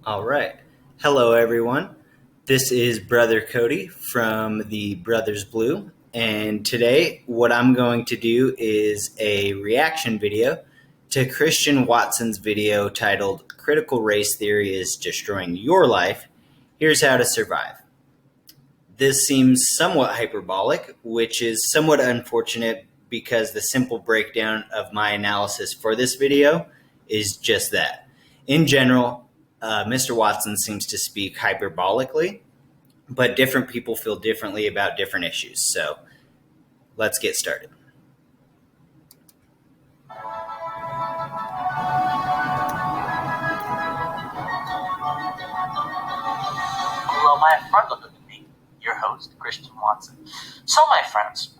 All right. Hello, everyone. This is Brother Kody from the Brothers Blue. And today, what I'm going to do is a reaction video to Christian Watson's video titled Critical Race Theory is Destroying Your Life. Here's how to survive. This seems somewhat hyperbolic, which is somewhat unfortunate because the simple breakdown of my analysis for this video is just that. In general, Mr. Watson seems to speak hyperbolically, but different people feel differently about different issues. So let's get started. Hello, my friend, look at me, your host, Christian Watson. So, my friends,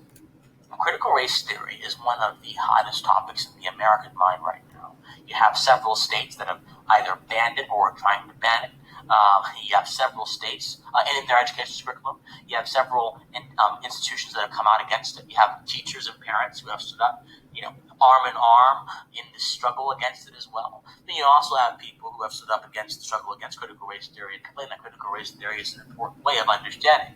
critical race theory is one of the hottest topics in the American mind right now. You have several states that have either banned it or are trying to ban it. You have several states, and in their education curriculum, you have several institutions that have come out against it. You have teachers and parents who have stood up, arm in arm in the struggle against it as well. Then you also have people who have stood up against the struggle against critical race theory and complain that critical race theory is an important way of understanding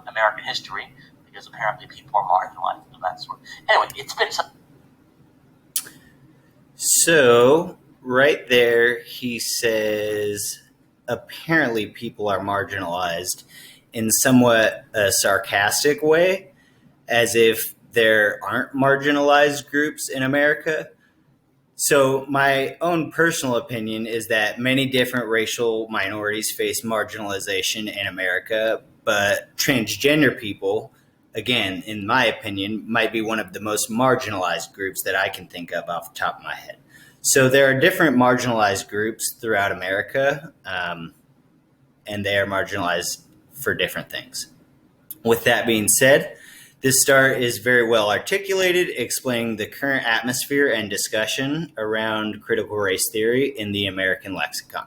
American history, because apparently people are marginalized and that sort. Anyway, it's been some. So, right there, he says apparently people are marginalized in somewhat a sarcastic way, as if there aren't marginalized groups in America. So, my own personal opinion is that many different racial minorities face marginalization in America, but transgender people, again, in my opinion, might be one of the most marginalized groups that I can think of off the top of my head. So, there are different marginalized groups throughout America, and they are marginalized for different things. With that being said, this start is very well articulated, explaining the current atmosphere and discussion around critical race theory in the American lexicon.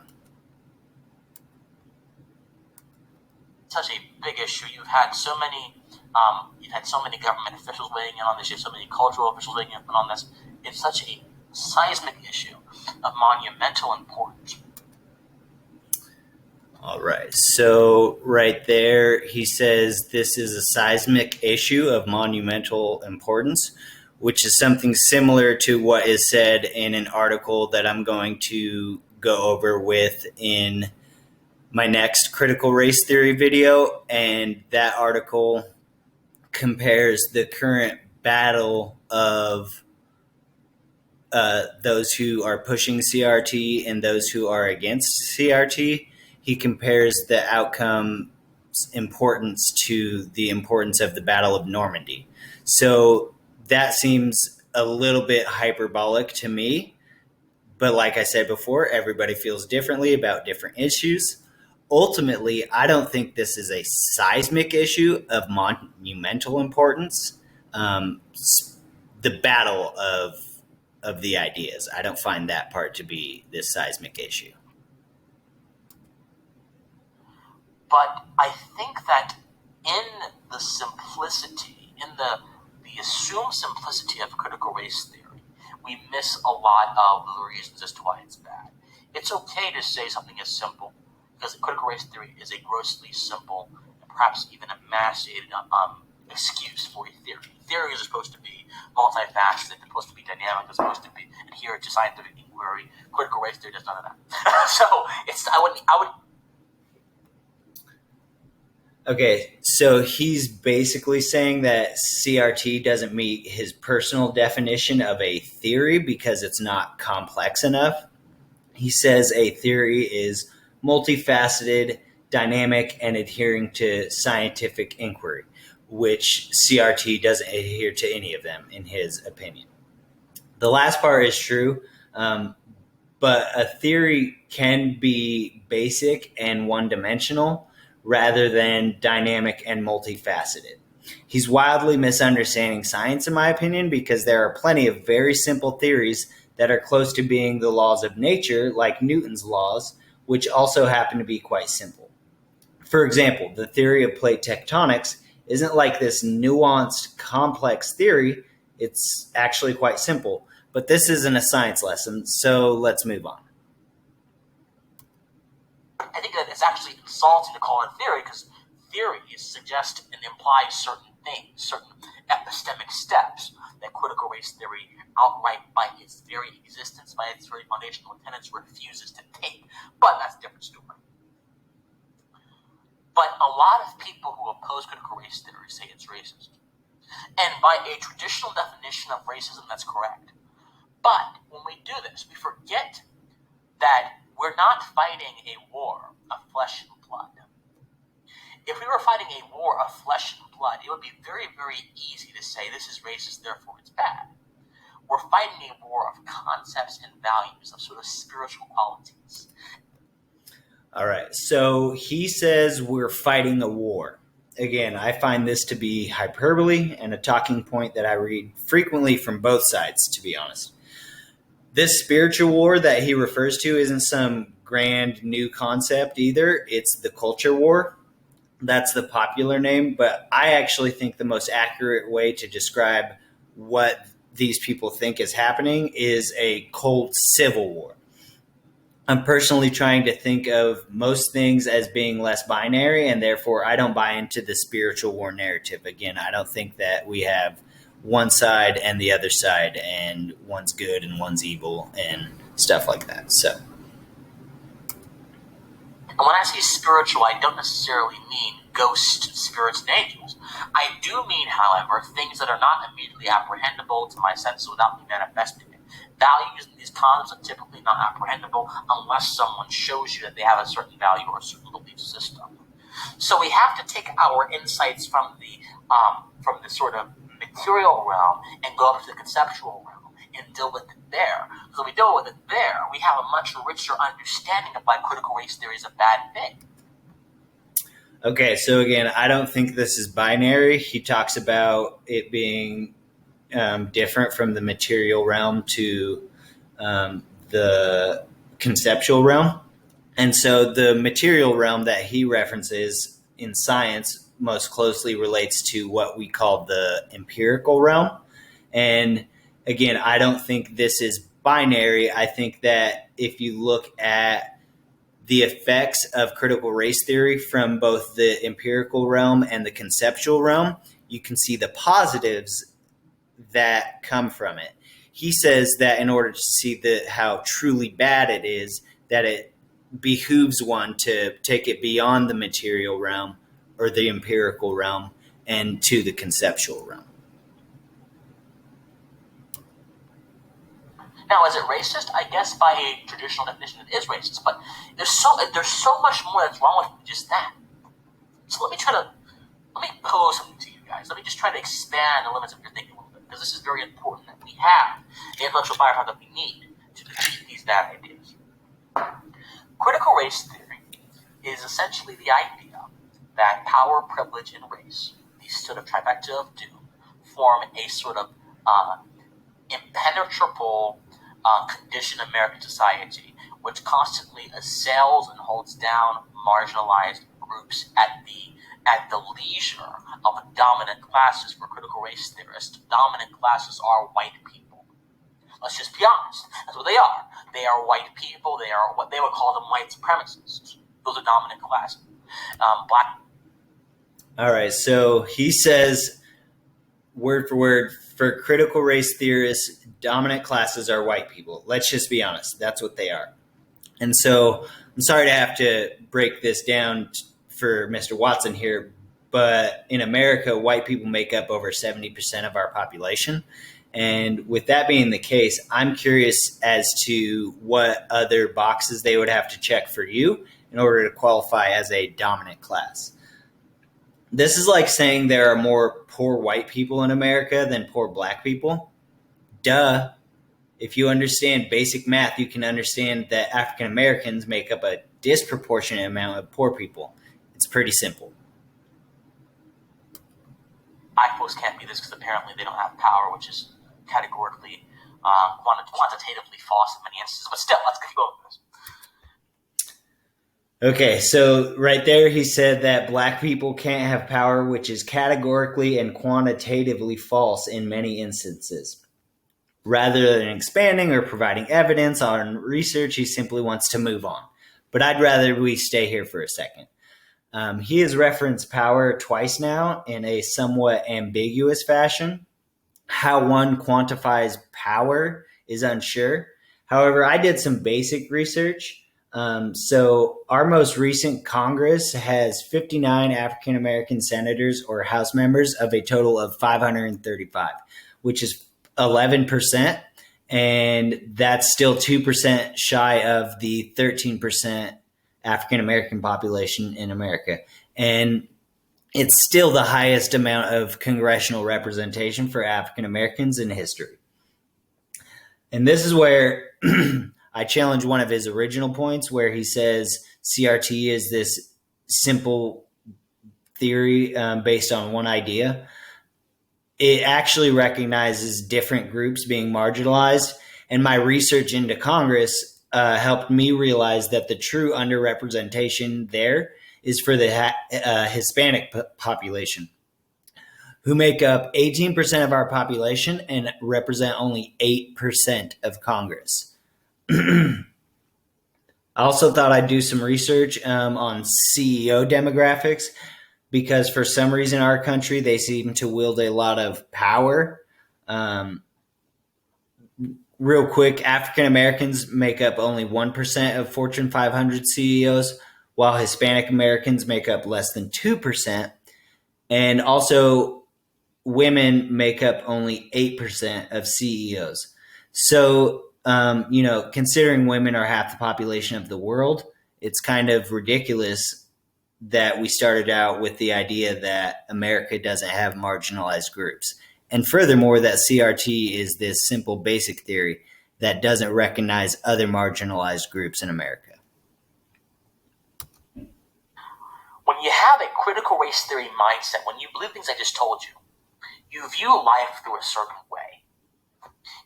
Such a big issue. You've had so many government officials weighing in on this. You have so many cultural officials weighing in on this. It's such a seismic issue of monumental importance. All right. So right there, he says this is a seismic issue of monumental importance, which is something similar to what is said in an article that I'm going to go over with in my next critical race theory video. And that article compares the current battle of those who are pushing CRT and those who are against CRT. He compares the outcome's importance to the importance of the Battle of Normandy. So that seems a little bit hyperbolic to me. But like I said before, everybody feels differently about different issues. Ultimately, I don't think this is a seismic issue of monumental importance. The battle of the ideas. I don't find that part to be this seismic issue. But I think that in the simplicity, in the assumed simplicity of critical race theory, we miss a lot of the reasons as to why it's bad. It's okay to say something is simple, because critical race theory is a grossly simple and perhaps even emaciated excuse for a theory. Theories are supposed to be multifaceted, they're supposed to be dynamic, they're supposed to be adhere to scientific inquiry. Critical race theory does none of that. So I would. Okay, so he's basically saying that CRT doesn't meet his personal definition of a theory because it's not complex enough. He says a theory is multifaceted, dynamic, and adhering to scientific inquiry, which CRT doesn't adhere to any of them, in his opinion. The last part is true, but a theory can be basic and one-dimensional rather than dynamic and multifaceted. He's wildly misunderstanding science, in my opinion, because there are plenty of very simple theories that are close to being the laws of nature, like Newton's laws, which also happen to be quite simple. For example, the theory of plate tectonics isn't like this nuanced, complex theory. It's actually quite simple. But this isn't a science lesson, so let's move on. it's actually insulting to call it theory because theories suggest and imply certain things, certain epistemic steps that critical race theory outright by its very existence, by its very foundational tenets, refuses to take. But that's a different story. But a lot of people who oppose critical race theory say it's racist. And by a traditional definition of racism, that's correct. But when we do this, we forget that we're not fighting a war of flesh and blood. If we were fighting a war of flesh and blood, it would be very, very easy to say this is racist, therefore it's bad. We're fighting a war of concepts and values, of sort of spiritual qualities. All right. So he says we're fighting a war. Again, I find this to be hyperbole and a talking point that I read frequently from both sides, to be honest. This spiritual war that he refers to isn't some grand new concept either. It's the culture war. That's the popular name, but I actually think the most accurate way to describe what these people think is happening is a cold civil war. I'm personally trying to think of most things as being less binary, and therefore I don't buy into the spiritual war narrative. Again, I don't think that we have one side and the other side, and one's good and one's evil and stuff like that. So, and when I say spiritual, I don't necessarily mean ghosts, spirits, and angels. I do mean, however, things that are not immediately apprehendable to my senses without me manifesting it. Values in these concepts are typically not apprehendable unless someone shows you that they have a certain value or a certain belief system. So we have to take our insights from the sort of material realm and go up to the conceptual realm and deal with it there. So we deal with it there, we have a much richer understanding of why critical race theory is a bad thing. Okay, so again, I don't think this is binary. He talks about it being different from the material realm to the conceptual realm. And so the material realm that he references in science most closely relates to what we call the empirical realm. And again, I don't think this is binary. I think that if you look at the effects of critical race theory from both the empirical realm and the conceptual realm, you can see the positives that come from it. He says that in order to see how truly bad it is, that it behooves one to take it beyond the material realm or the empirical realm and to the conceptual realm. Now, is it racist? I guess by a traditional definition it is racist, but there's so much more that's wrong with just that. So let me pose something to you guys. Let me just try to expand the limits of your thinking a little bit, because this is very important that we have the intellectual firepower that we need to defeat these bad ideas. Critical race theory is essentially the idea that power, privilege, and race, these sort of trifecta of doom, form a sort of impenetrable condition in American society, which constantly assails and holds down marginalized groups at the leisure of the dominant classes. For critical race theorists, dominant classes are white people. Let's just be honest. That's what they are. They are white people. They are what they would call them white supremacists. Those are dominant classes. Black. All right. So he says, word for word, for critical race theorists, dominant classes are white people. Let's just be honest. That's what they are. And so I'm sorry to have to break this down for Mr. Watson here, but in America, white people make up over 70% of our population. And with that being the case, I'm curious as to what other boxes they would have to check for you in order to qualify as a dominant class. This is like saying there are more poor white people in America than poor black people. Duh. If you understand basic math, you can understand that African Americans make up a disproportionate amount of poor people. It's pretty simple. Black folks can't be this because apparently they don't have power, which is categorically, quantitatively false in many instances. But still, let's keep going with this. Okay, so right there he said that black people can't have power, which is categorically and quantitatively false in many instances. Rather than expanding or providing evidence on research, he simply wants to move on. but I'd rather we stay here for a second. He has referenced power twice now in a somewhat ambiguous fashion. How one quantifies power is unsure. However, I did some basic research. So, our most recent Congress has 59 African American senators or House members of a total of 535, which is 11%. And that's still 2% shy of the 13% African American population in America. And it's still the highest amount of congressional representation for African Americans in history. And this is where I challenge one of his original points where he says CRT is this simple theory based on one idea. It actually recognizes different groups being marginalized. And my research into Congress helped me realize that the true underrepresentation there is for the Hispanic population, who make up 18% of our population and represent only 8% of Congress. I also thought I'd do some research on CEO demographics because for some reason our country, they seem to wield a lot of power. Real quick, African Americans make up only 1% of Fortune 500 CEOs, while Hispanic Americans make up less than 2%. And also, women make up only 8% of CEOs. So, considering women are half the population of the world, it's kind of ridiculous that we started out with the idea that America doesn't have marginalized groups. And furthermore, that CRT is this simple basic theory that doesn't recognize other marginalized groups in America. When you have a critical race theory mindset, when you believe things I just told you, you view life through a certain way.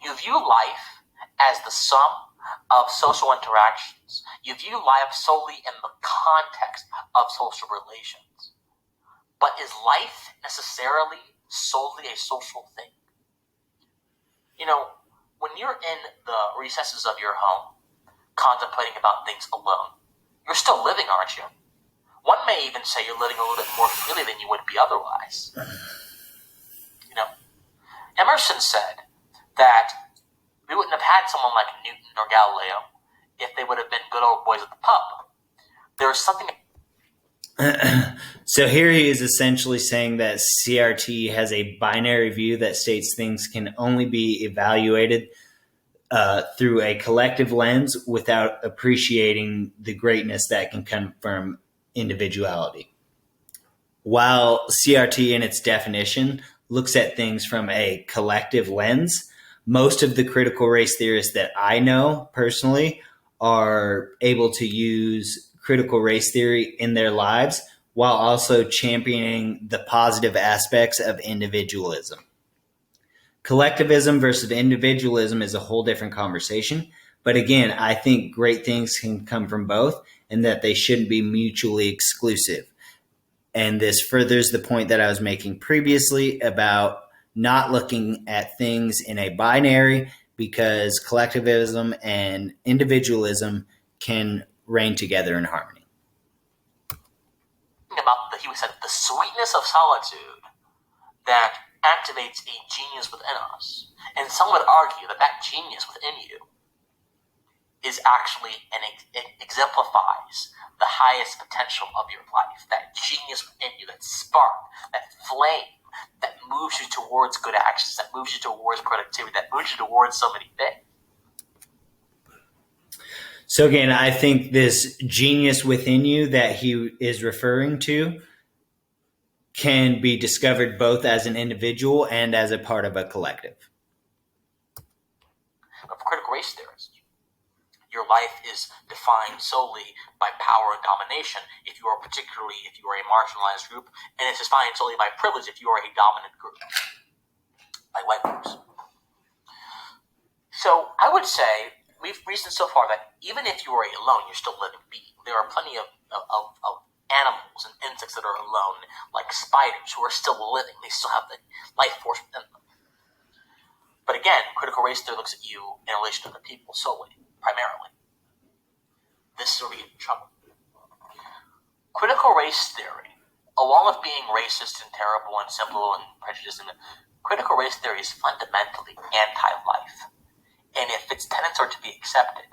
You view life as the sum of social interactions. You view life solely in the context of social relations. But is life necessarily solely a social thing? When you're in the recesses of your home, contemplating about things alone, you're still living, aren't you? One may even say you're living a little bit more freely than you would be otherwise. Emerson said that we wouldn't have had someone like Newton or Galileo if they would have been good old boys at the pub. There's something. So here he is essentially saying that CRT has a binary view that states things can only be evaluated through a collective lens without appreciating the greatness that can come from individuality. While CRT in its definition looks at things from a collective lens, most of the critical race theorists that I know personally are able to use critical race theory in their lives while also championing the positive aspects of individualism. Collectivism versus individualism is a whole different conversation. But again, I think great things can come from both and that they shouldn't be mutually exclusive. And this furthers the point that I was making previously about not looking at things in a binary, because collectivism and individualism can reign together in harmony. He said, the sweetness of solitude that activates a genius within us. And some would argue that that genius within you is actually, and it exemplifies the highest potential of your life. That genius within you, that spark, that flame that moves you towards good actions, that moves you towards productivity, that moves you towards so many things. So again, I think this genius within you that he is referring to can be discovered both as an individual and as a part of a collective. But for critical race theorists, your life is defined solely by power and domination if you are a marginalized group, and it's defined solely by privilege if you are a dominant group, like white groups. So I would say we've reasoned so far that even if you are alone, you're still a living being. There are plenty of animals and insects that are alone, like spiders, who are still living. They still have the life force within them. But again, critical race theory looks at you in relation to other people solely, primarily. this is where we get in trouble. Critical race theory, along with being racist and terrible and simple and prejudiced, critical race theory is fundamentally anti-life. And if its tenets are to be accepted,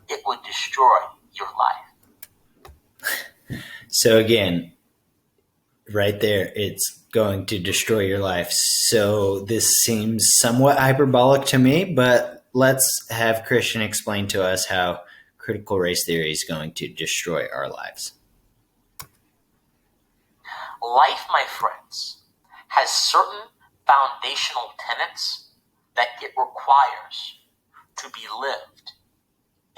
it would destroy your life. So again, right there, it's going to destroy your life. So this seems somewhat hyperbolic to me, but let's have Christian explain to us how critical race theory is going to destroy our lives. Life, my friends, has certain foundational tenets that it requires to be lived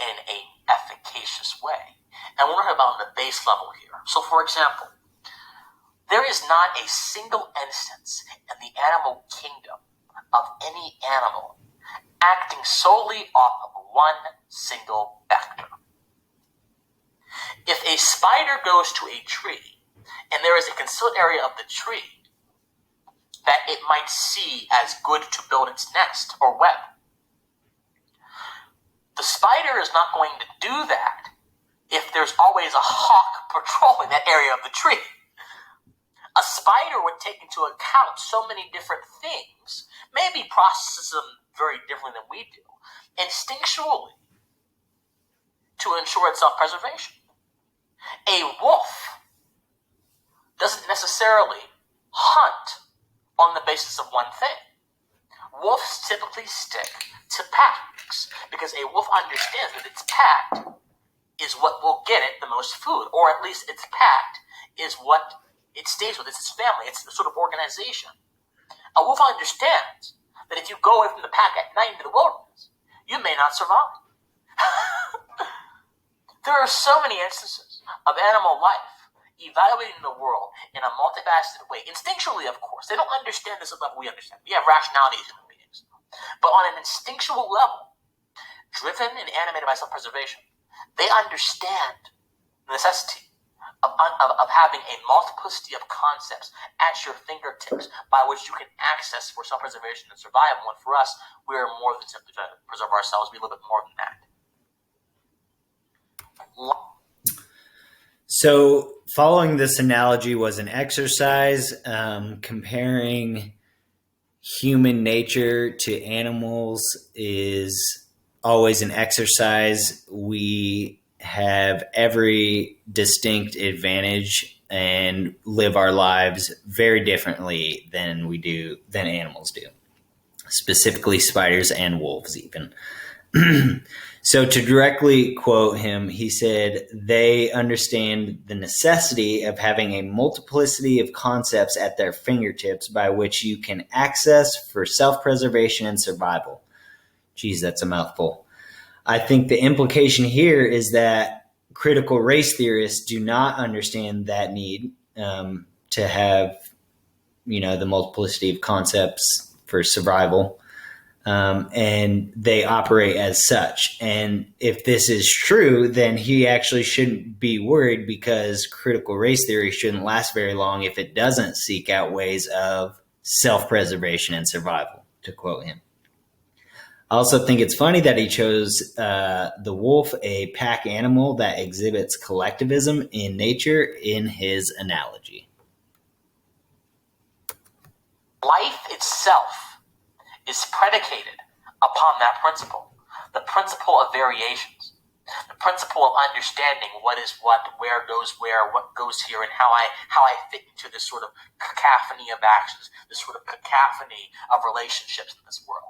in an efficacious way. And we're talking about on the base level here. So, for example, there is not a single instance in the animal kingdom of any animal acting solely off of one single vector. If a spider goes to a tree and there is a concealed area of the tree that it might see as good to build its nest or web, the spider is not going to do that if there's always a hawk patrolling that area of the tree. A spider would take into account so many different things, maybe processes them very differently than we do, instinctually, to ensure its self-preservation. A wolf doesn't necessarily hunt on the basis of one thing. Wolves typically stick to packs because a wolf understands that its pack is what will get it the most food, or at least its pack is what it stays with. It's its family. It's the sort of organization. A wolf understands that if you go away from the pack at night into the wilderness, you may not survive. There are so many instances of animal life evaluating the world in a multifaceted way. Instinctually, of course. They don't understand this at the level we understand. We have rationality as human beings. But on an instinctual level, driven and animated by self-preservation, they understand the necessity of having a multiplicity of concepts at your fingertips by which you can access for self-preservation and survival. And for us, we are more than simply to preserve ourselves. We live a bit more than that. So following this analogy was an exercise comparing human nature to animals is always an exercise. We have every distinct advantage and live our lives very differently than animals do, specifically spiders and wolves even. So to directly quote him, he said, they understand the necessity of having a multiplicity of concepts at their fingertips by which you can access for self-preservation and survival. Geez, that's a mouthful. I think the implication here is that critical race theorists do not understand that need to have, the multiplicity of concepts for survival. And they operate as such. And if this is true, then he actually shouldn't be worried because critical race theory shouldn't last very long if it doesn't seek out ways of self-preservation and survival, to quote him. I also think it's funny that he chose the wolf, a pack animal that exhibits collectivism in nature, in his analogy. Life itself is predicated upon that principle, the principle of variations, the principle of understanding what is what, where goes where, what goes here, and how I fit into this sort of cacophony of actions, this sort of cacophony of relationships in this world.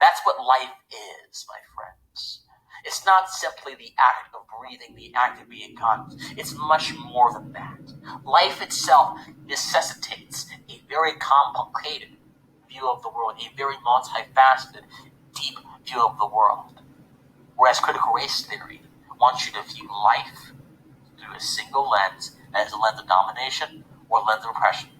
That's what life is, my friends. It's not simply the act of breathing, the act of being conscious. It's much more than that. Life itself necessitates a very complicated view of the world, a very multifaceted, deep view of the world. Whereas critical race theory wants you to view life through a single lens, that is a lens of domination or a lens of oppression.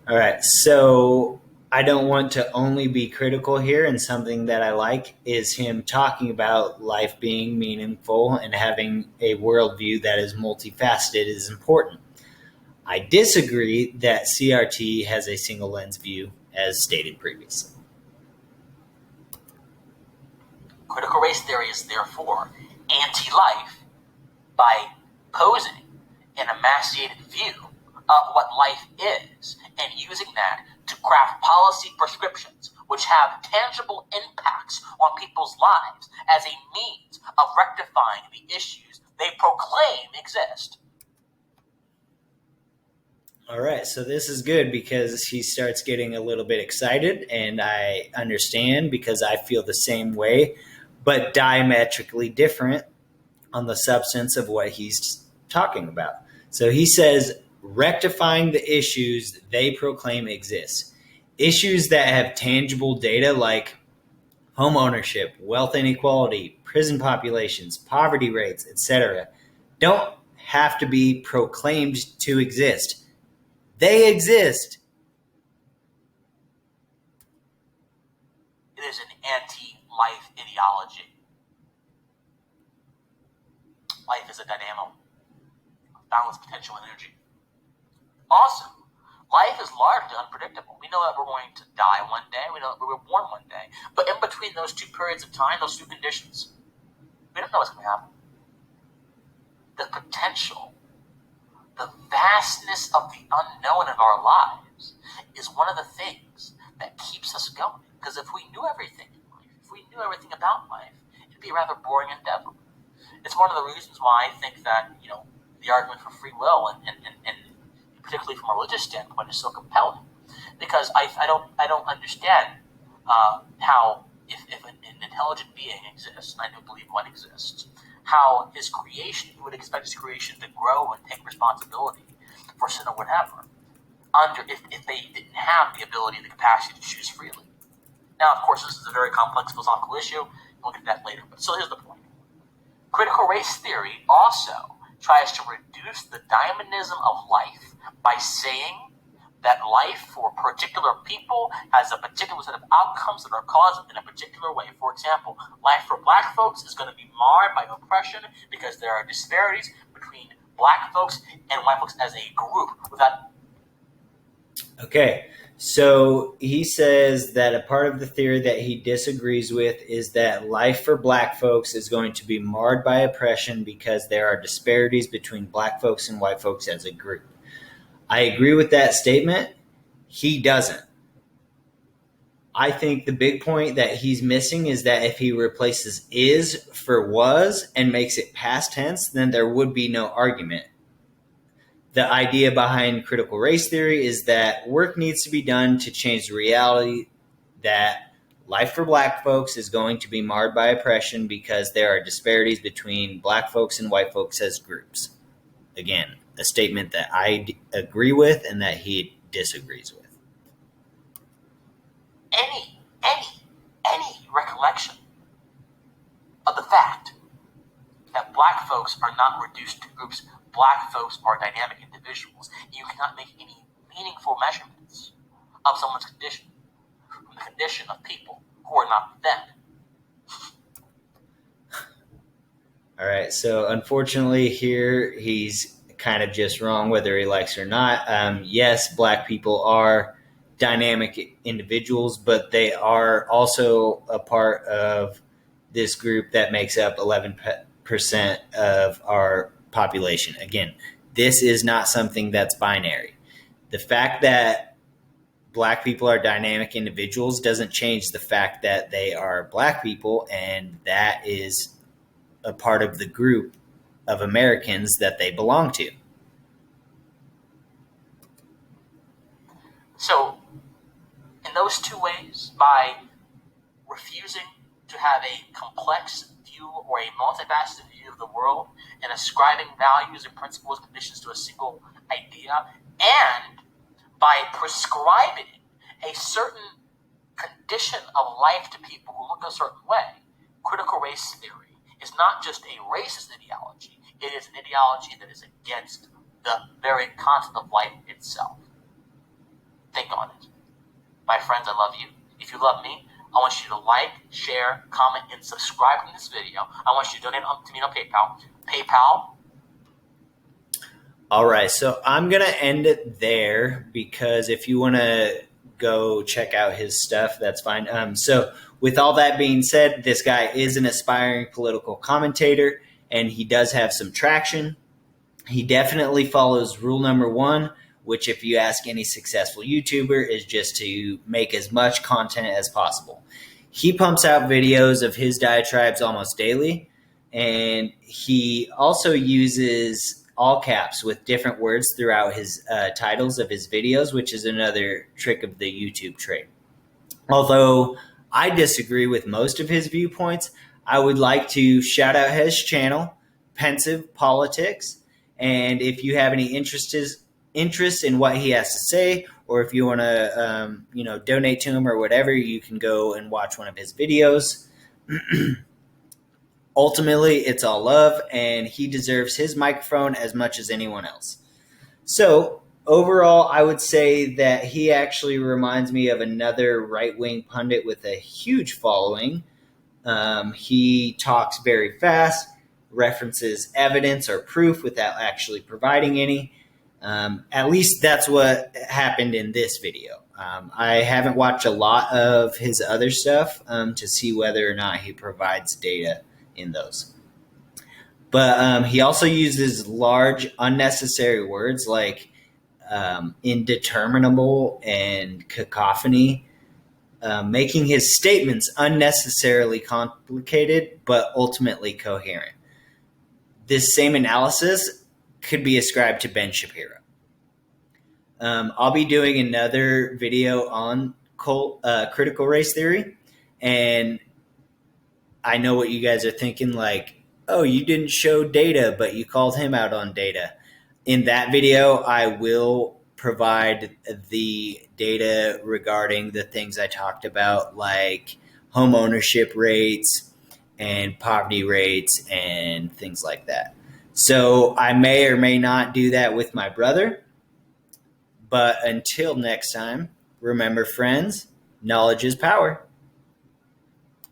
All right, so I don't want to only be critical here, and something that I like is him talking about life being meaningful and having a worldview that is multifaceted is important. I disagree that CRT has a single lens view, as stated previously. Critical race theory is therefore life by posing an emaciated view of what life is and using that to craft policy prescriptions which have tangible impacts on people's lives as a means of rectifying the issues they proclaim exist. All right, so this is good because he starts getting a little bit excited, and I understand because I feel the same way, but diametrically different on the substance of what he's talking about. So he says, rectifying the issues they proclaim exist. Issues that have tangible data like home ownership, wealth inequality, prison populations, poverty rates, etc., don't have to be proclaimed to exist. They exist. It is an anti-life ideology. Life is a dynamo, boundless potential energy. Also, life is largely unpredictable. We know that we're going to die one day. We know that we were born one day. But in between those two periods of time, those two conditions, we don't know what's going to happen. The potential, the vastness of the unknown in our lives is one of the things that keeps us going. Because if we knew everything in life, if we knew everything about life, it'd be a rather boring endeavor. It's one of the reasons why I think that, the argument for free will and particularly from a religious standpoint is so compelling. Because I don't understand how if an intelligent being exists, and I do believe one exists, how his creation, you would expect his creation to grow and take responsibility for sin or whatever, if they didn't have the ability and the capacity to choose freely. Now, of course, this is a very complex philosophical issue. We'll get to that later. But so here's the point. Critical race theory also tries to reduce the dynamism of life by saying that life for particular people has a particular set of outcomes that are caused in a particular way. For example, life for black folks is going to be marred by oppression because there are disparities between black folks and white folks as a group. Okay, so he says that a part of the theory that he disagrees with is that life for black folks is going to be marred by oppression because there are disparities between black folks and white folks as a group. I agree with that statement. He doesn't. I think the big point that he's missing is that if he replaces is for was and makes it past tense, then there would be no argument. The idea behind critical race theory is that work needs to be done to change the reality that life for black folks is going to be marred by oppression because there are disparities between black folks and white folks as groups. Again, a statement that I agree with and that he disagrees with. Any recollection of the fact that black folks are not reduced to groups, black folks are dynamic individuals, you cannot make any meaningful measurements of someone's condition from the condition of people who are not them. All right, so unfortunately here he's kind of just wrong whether he likes it or not. Yes, black people are dynamic individuals, but they are also a part of this group that makes up 11% of our population. Again, this is not something that's binary. The fact that black people are dynamic individuals doesn't change the fact that they are black people, and that is a part of the group of Americans that they belong to. So, in those two ways, by refusing to have a complex view or a multifaceted view of the world and ascribing values and principles and conditions to a single idea, and by prescribing a certain condition of life to people who look a certain way, critical race theory is not just a racist ideology, it is an ideology that is against the very concept of life itself. Think on it. My friends, I love you. If you love me, I want you to like, share, comment, and subscribe to this video. I want you to donate to me on PayPal. PayPal. All right, so I'm going to end it there because if you want to go check out his stuff, that's fine. So with all that being said, this guy is an aspiring political commentator, and he does have some traction. He definitely follows rule number one, which, if you ask any successful YouTuber, is just to make as much content as possible. He pumps out videos of his diatribes almost daily, and he also uses all caps with different words throughout his titles of his videos, which is another trick of the YouTube trade. Although I disagree with most of his viewpoints, I would like to shout out his channel, Pensive Politics. And if you have any interest in what he has to say, or if you want to, donate to him or whatever, you can go and watch one of his videos. Ultimately, it's all love, and he deserves his microphone as much as anyone else. So overall, I would say that he actually reminds me of another right-wing pundit with a huge following. He talks very fast, references evidence or proof without actually providing any. At least that's what happened in this video. I haven't watched a lot of his other stuff to see whether or not he provides data in those. But he also uses large, unnecessary words like indeterminable and cacophony, making his statements unnecessarily complicated but ultimately coherent. This same analysis could be ascribed to Ben Shapiro. I'll be doing another video on critical race theory, and I know what you guys are thinking, like, oh, you didn't show data, but you called him out on data. In that video, I will provide the data regarding the things I talked about, like home ownership rates and poverty rates and things like that. So I may or may not do that with my brother. But until next time, remember, friends, knowledge is power.